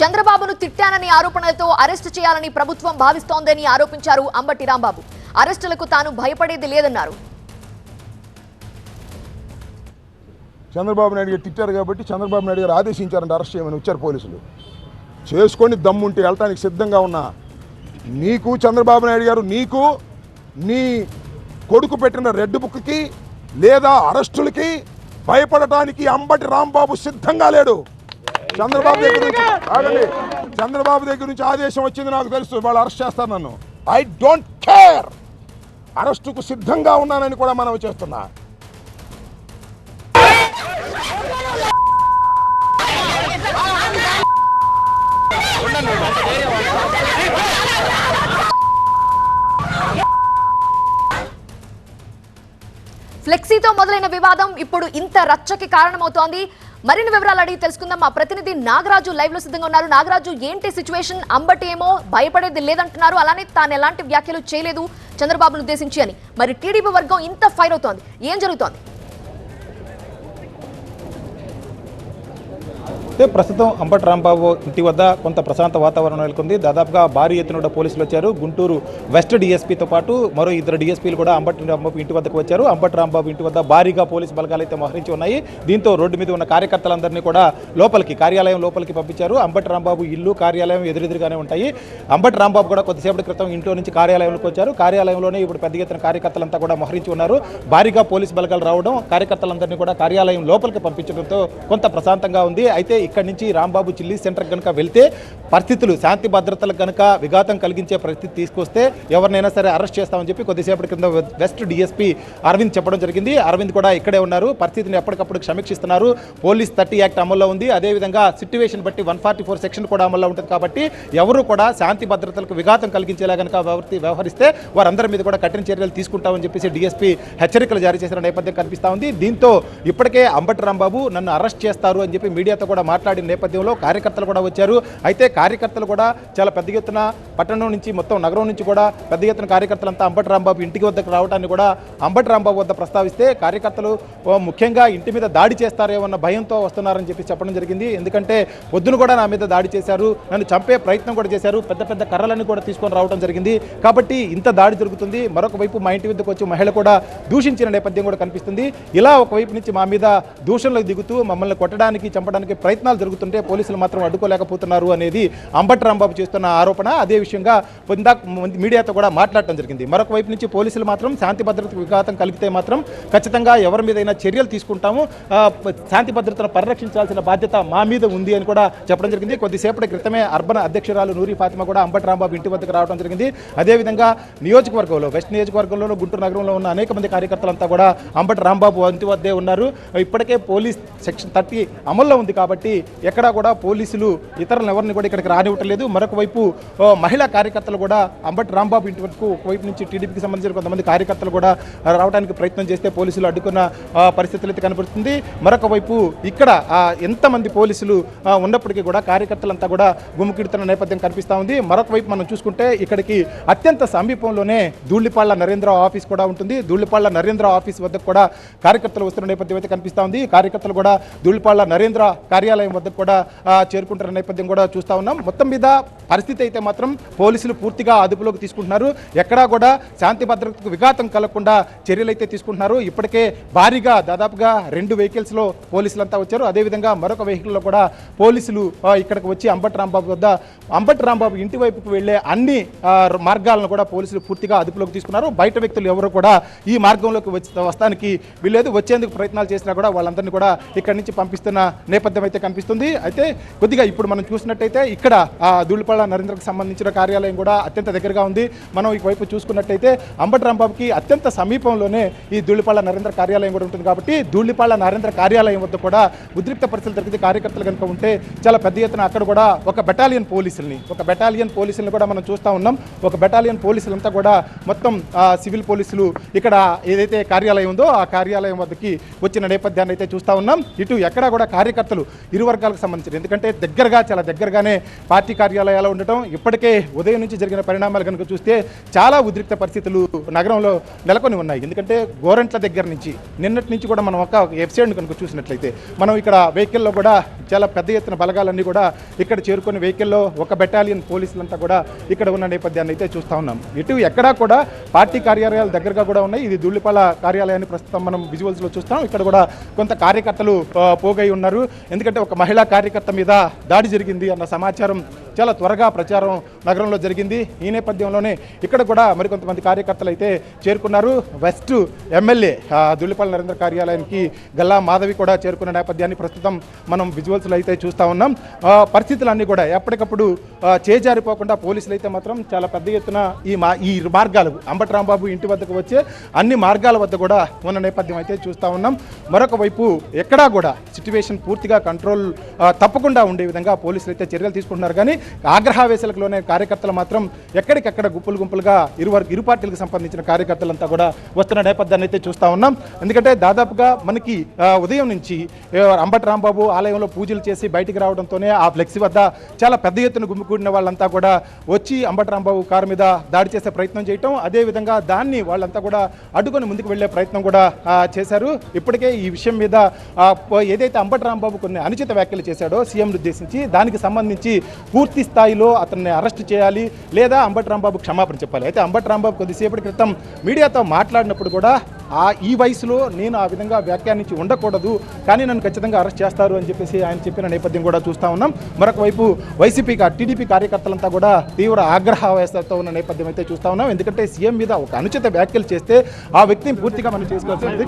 చంద్రబాబును తిట్టానని ఆరోపణలతో అరెస్టు చేయాలని ప్రభుత్వం భావిస్తోందని ఆరోపించారు అంబటి రాంబాబు. అరెస్టులకు తాను భయపడేది లేదన్నారు. చంద్రబాబు నాయుడు గారు తిట్టారు కాబట్టి చంద్రబాబు నాయుడు గారు ఆదేశించారంటే అరెస్ట్ చేయమని వచ్చారు పోలీసులు. చేసుకొని దమ్ముంటే వెళ్ళటానికి సిద్ధంగా ఉన్నా నీకు చంద్రబాబు నాయుడు గారు నీకు నీ కొడుకు పెట్టిన రెడ్ బుక్కి లేదా అరెస్టులకి భయపడటానికి అంబటి రాంబాబు సిద్ధంగా లేడు. చంద్రబాబు దగ్గర నుంచి ఆదేశం వచ్చింది నాకు తెలుసు, వాళ్ళు అరెస్ట్ చేస్తారు నన్ను. I don't care. అరెస్టుకు సిద్ధంగా ఉన్నానని కూడా మనవి చేస్తున్నా. ఫ్లెక్సీతో మొదలైన వివాదం ఇప్పుడు ఇంత రచ్చకి కారణమవుతోంది. మరిన్ని వివరాలు అడిగి తెలుసుకుందాం. మా ప్రతినిధి నాగరాజు లైవ్ లో సిద్ధంగా ఉన్నారు. నాగరాజు, ఏంటి సిచ్యువేషన్? అంబటి ఏమో భయపడేది లేదంటున్నారు, అలానే తాను ఎలాంటి వ్యాఖ్యలు చేయలేదు చంద్రబాబును ఉద్దేశించి అని. మరి టీడీపీ వర్గం ఇంత ఫైర్ అవుతోంది, ఏం జరుగుతోంది? ప్రస్తుతం అంబటి రాంబాబు ఇంటి వద్ద కొంత ప్రశాంత వాతావరణం నెలకొంది. దాదాపుగా భారీ ఎత్తున పోలీసులు వచ్చారు. గుంటూరు వెస్ట్ డీఎస్పీతో పాటు మరో ఇద్దరు డీఎస్పీలు కూడా అంబటి రాంబాబు ఇంటి వద్దకు వచ్చారు. అంబటి రాంబాబు ఇంటి వద్ద భారీగా పోలీసు బలగాలు అయితే మోహరించి ఉన్నాయి. దీంతో రోడ్డు మీద ఉన్న కార్యకర్తలందరినీ కూడా కార్యాలయం లోపలికి పంపించారు. అంబటి రాంబాబు ఇల్లు, కార్యాలయం ఎదురెదురుగానే ఉంటాయి. అంబటి రాంబాబు కూడా కొద్దిసేపటి క్రితం ఇంట్లో నుంచి కార్యాలయంలోకి వచ్చారు. కార్యాలయంలోనే ఇప్పుడు పెద్ద ఎత్తున కార్యకర్తలంతా కూడా మోహరించి ఉన్నారు. భారీగా పోలీసు బలగాలు రావడం, కార్యకర్తలందరినీ కూడా కార్యాలయం లోపలికి పంపించడంతో కొంత ప్రశాంతంగా ఉంది. అయితే ఇక్కడి నుంచి రాంబాబు చిల్లీ సెంటర్ కనుక వెళ్తే పరిస్థితులు శాంతి భద్రతలకు కనుక విఘాతం కలిగించే పరిస్థితి తీసుకొస్తే ఎవరినైనా సరే అరెస్ట్ చేస్తామని చెప్పి కొద్దిసేపటి క్రింద వెస్ట్ డీఎస్పీ అరవింద్ చెప్పడం జరిగింది. అరవింద్ కూడా ఇక్కడే ఉన్నారు. పరిస్థితిని ఎప్పటికప్పుడు సమీక్షిస్తున్నారు. పోలీస్ 30 యాక్ట్ అమల్లో ఉంది. అదేవిధంగా సిట్యువేషన్ బట్టి 144 సెక్షన్ కూడా అమల్లో ఉంటుంది. కాబట్టి ఎవరు కూడా శాంతి భద్రతలకు విఘాతం కలిగించేలా కనుక వ్యవహరిస్తే వారందరి మీద కూడా కఠిన చర్యలు తీసుకుంటామని చెప్పేసి డీఎస్పీ హెచ్చరికలు జారీ చేసిన నేపథ్యం కనిపిస్తూ ఉంది. దీంతో ఇప్పటికే అంబటి రాంబాబు నన్ను అరెస్ట్ చేస్తారు అని చెప్పి మీడియాతో కూడా మాట్లాడిన నేపథ్యంలో కార్యకర్తలు కూడా వచ్చారు. అయితే కార్యకర్తలు కూడా చాలా పెద్ద ఎత్తున పట్టణం నుంచి మొత్తం నగరం నుంచి కూడా పెద్ద ఎత్తున కార్యకర్తలంతా అంబటి రాంబాబు ఇంటికి వద్దకు రావడాన్ని కూడా అంబటి రాంబాబు వద్ద ప్రస్తావిస్తే కార్యకర్తలు ముఖ్యంగా ఇంటి మీద దాడి చేస్తారేమన్న భయంతో వస్తున్నారని చెప్పి చెప్పడం జరిగింది. ఎందుకంటే పొద్దున కూడా నా మీద దాడి చేశారు, నన్ను చంపే ప్రయత్నం కూడా చేశారు, పెద్ద పెద్ద కర్రలను కూడా తీసుకొని రావడం జరిగింది. కాబట్టి ఇంత దాడి జరుగుతుంది. మరొక వైపు మా ఇంటి వద్దకు వచ్చి మహిళ కూడా దూషించిన నేపథ్యం కూడా కనిపిస్తుంది. ఇలా ఒకవైపు నుంచి మా మీద దూషణలకు దిగుతూ మమ్మల్ని కొట్టడానికి, చంపడానికి ప్రయత్నాలు జరుగుతుంటే పోలీసులు మాత్రం అడ్డుకోలేకపోతున్నారు అనేది అంబటి రాంబాబు చేస్తున్న ఆరోపణ. అదే విషయంగా మీడియాతో కూడా మాట్లాడటం జరిగింది. మరొక వైపు నుంచి పోలీసులు మాత్రం శాంతి భద్రతకు విఘాతం కలిగితే మాత్రం ఖచ్చితంగా ఎవరి మీదైనా చర్యలు తీసుకుంటాము, శాంతి భద్రతను పరిరక్షించాల్సిన బాధ్యత మా మీద ఉంది అని కూడా చెప్పడం జరిగింది. కొద్దిసేపటి క్రితమే అర్బన్ అధ్యక్షురాలు నూరి ఫాతిమా కూడా అంబటి రాంబాబు ఇంటి వద్దకు రావడం జరిగింది. అదేవిధంగా నియోజకవర్గంలో వెస్ట్ నియోజకవర్గంలో గుంటూరు నగరంలో ఉన్న అనేక మంది కార్యకర్తలంతా కూడా అంబటి రాంబాబు ఇంటి వద్దే ఉన్నారు. ఇప్పటికే పోలీస్ సెక్షన్ 30 అమల్లో ఉంది కాబట్టి ఎక్కడా కూడా పోలీసులు ఇతరులను ఎవరిని కూడా ఇక్కడికి రానివ్వటం లేదు. మరొక వైపు మహిళా కార్యకర్తలు కూడా అంబటి రాంబాబు ఇంటి వరకు ఒకవైపు నుంచి టీడీపీకి సంబంధించిన కొంతమంది కార్యకర్తలు కూడా రావడానికి ప్రయత్నం చేస్తే పోలీసులు అడ్డుకున్న పరిస్థితులు అయితే కనబడుతుంది. మరొక వైపు ఇక్కడ ఎంతమంది పోలీసులు ఉన్నప్పటికీ కూడా కార్యకర్తలంతా కూడా గుమికిడుతున్న నేపథ్యం కనిపిస్తూ ఉంది. మరొక వైపు మనం చూసుకుంటే ఇక్కడికి అత్యంత సమీపంలోనే ధూళిపాళ్ల నరేంద్ర ఆఫీస్ కూడా ఉంటుంది. ధూళిపాళ్ల నరేంద్ర ఆఫీస్ వద్దకు కూడా కార్యకర్తలు వస్తున్న నేపథ్యం అయితే కనిపిస్తూ ఉంది. కార్యకర్తలు కూడా ధూళిపాళ్ల నరేంద్ర కార్యాలయం వద్దకు కూడా చేరుకుంటున్న నేపథ్యం కూడా చూస్తూ ఉన్నాం. మొత్తం మీద పరిస్థితి అయితే మాత్రం పోలీసులు పూర్తిగా అదుపులోకి తీసుకుంటున్నారు. ఎక్కడా కూడా శాంతి భద్రతకు విఘాతం కలగకుండా చర్యలు అయితే తీసుకుంటున్నారు. ఇప్పటికే భారీగా దాదాపుగా 2 వెహికల్స్లో పోలీసులంతా వచ్చారు. అదేవిధంగా మరొక వెహికల్లో కూడా పోలీసులు ఇక్కడికి వచ్చి అంబటి రాంబాబు ఇంటి వైపుకు వెళ్లే అన్ని మార్గాలను కూడా పోలీసులు పూర్తిగా అదుపులోకి తీసుకున్నారు. బయట వ్యక్తులు ఎవరు కూడా ఈ మార్గంలోకి వస్తానికి వీల్లేదు. వచ్చేందుకు ప్రయత్నాలు చేసినా కూడా వాళ్ళందరినీ కూడా ఇక్కడి నుంచి పంపిస్తున్న నేపథ్యం అయితే కనిపిస్తుంది. అయితే కొద్దిగా ఇప్పుడు మనం చూసినట్టయితే ఇక్కడ ధూళిపాళ్ల నరేంద్రకు సంబంధించిన కార్యాలయం కూడా అత్యంత దగ్గరగా ఉంది. మనం ఈ వైపు చూసుకున్నట్టయితే అంబటి రాంబాబుకి అత్యంత సమీపంలోనే ఈ ధూళిపాళ్ల నరేంద్ర కార్యాలయం కూడా ఉంటుంది. కాబట్టి ధూళిపాళ్ల నరేంద్ర కార్యాలయం వద్ద కూడా ఉద్రిక్త పరిస్థితులు జరిగితే కార్యకర్తలు కనుక ఉంటే చాలా పెద్ద ఎత్తున అక్కడ కూడా ఒక బెటాలియన్ పోలీసుల్ని కూడా మనం చూస్తూ ఉన్నాం. ఒక బెటాలియన్ పోలీసులంతా కూడా మొత్తం సివిల్ పోలీసులు ఇక్కడ ఏదైతే కార్యాలయం ఉందో ఆ కార్యాలయం వద్దకి వచ్చిన నేపథ్యాన్ని అయితే చూస్తూ ఉన్నాం. ఇటు ఎక్కడా కూడా కార్యకర్తలు ఇరు వర్గాలకు సంబంధించిన, ఎందుకంటే దగ్గరగా చాలా దగ్గరగానే పార్టీ కార్యాలయాలు ఉండటం, ఇప్పటికే ఉదయం నుంచి జరిగిన పరిణామాలు కనుక చూస్తే చాలా ఉద్రిక్త పరిస్థితులు నగరంలో నెలకొని ఉన్నాయి. ఎందుకంటే గోరంట్ల దగ్గర నుంచి నిన్నటి నుంచి కూడా మనం ఒక వెబ్సైట్ను కనుక చూసినట్లయితే మనం ఇక్కడ వెహికల్లో కూడా చాలా పెద్ద ఎత్తున బలగాలన్నీ కూడా ఇక్కడ చేరుకుని వెహికల్లో ఒక బెటాలియన్ పోలీసులంతా కూడా ఇక్కడ ఉన్న నేపథ్యాన్ని అయితే చూస్తూ ఉన్నాం. ఇటు ఎక్కడా కూడా పార్టీ కార్యాలయాలు దగ్గరగా కూడా ఉన్నాయి. ఇది ధూళిపాల కార్యాలయాన్ని ప్రస్తుతం మనం విజువల్స్లో చూస్తాం. ఇక్కడ కూడా కొంత కార్యకర్తలు పోగై ఉన్నారు. ఎందుకంటే ఒక మహిళా కార్యకర్త మీద దాడి జరిగింది అన్న సమాచారం చాలా త్వరగా ప్రచారం నగరంలో జరిగింది. ఈ నేపథ్యంలోనే ఇక్కడ కూడా మరికొంతమంది కార్యకర్తలు అయితే చేరుకున్నారు. వెస్ట్ ఎమ్మెల్యే ధూళిపాల నరేంద్ర కార్యాలయానికి గల్లా మాధవి కూడా చేరుకున్న నేపథ్యాన్ని ప్రస్తుతం మనం విజువల్స్లో అయితే చూస్తూ ఉన్నాం. పరిస్థితులన్నీ కూడా ఎప్పటికప్పుడు చేజారిపోకుండా పోలీసులు అయితే మాత్రం చాలా పెద్ద ఎత్తున ఈ మార్గాలు అంబటి రాంబాబు ఇంటి వద్దకు వచ్చే అన్ని మార్గాల వద్ద కూడా ఉన్న నేపథ్యం అయితే చూస్తూ ఉన్నాం. మరొక వైపు ఎక్కడా కూడా సిట్యువేషన్ పూర్తిగా కంట్రోల్ తప్పకుండా ఉండే విధంగా పోలీసులు అయితే చర్యలు తీసుకుంటున్నారు. కానీ ఆగ్రహావేశాలకులోనే కార్యకర్తలు మాత్రం ఎక్కడికక్కడ గుంపులుగా ఇరు పార్టీలకు సంబంధించిన కార్యకర్తలంతా కూడా వస్తున్న నేపథ్యాన్ని అయితే చూస్తూ ఉన్నాం. ఎందుకంటే దాదాపుగా మనకి ఉదయం నుంచి అంబటి రాంబాబు ఆలయంలో పూజలు చేసి బయటికి రావడంతోనే ఆ ఫ్లెక్సీ వద్ద చాలా పెద్ద ఎత్తున గుమికూడిన వాళ్ళంతా కూడా వచ్చి అంబటి రాంబాబు కారు మీద దాడి చేసే ప్రయత్నం చేయటం, అదేవిధంగా దాన్ని వాళ్ళంతా కూడా అడ్డుకొని ముందుకు వెళ్లే ప్రయత్నం కూడా చేశారు. ఇప్పటికే ఈ విషయం మీద ఏదైతే అంబటి రాంబాబు కొన్ని అనుచిత వ్యాఖ్యలు చేశాడో సీఎంను ఉద్దేశించి, దానికి సంబంధించి పూర్తి స్థాయిలో అతన్ని అరెస్ట్ చేయాలి లేదా అంబటి రాంబాబు క్షమాపణ చెప్పాలి. అయితే అంబటి రాంబాబు కొద్దిసేపటి క్రితం మీడియాతో మాట్లాడినప్పుడు కూడా ఈ వయసులో నేను ఆ విధంగా వ్యాఖ్యానించి ఉండకూడదు, కానీ నన్ను ఖచ్చితంగా అరెస్ట్ చేస్తారు అని చెప్పేసి ఆయన చెప్పిన నేపథ్యం కూడా చూస్తూ ఉన్నాం. మరొక వైపు టీడీపీ కార్యకర్తలంతా కూడా తీవ్ర ఆగ్రహావేశంతో ఉన్న నేపథ్యం అయితే చూస్తూ ఉన్నాం. ఎందుకంటే సీఎం మీద ఒక అనుచిత వ్యాఖ్యలు చేస్తే ఆ వ్యక్తిని పూర్తిగా మనం చేసుకోవాల్సింది.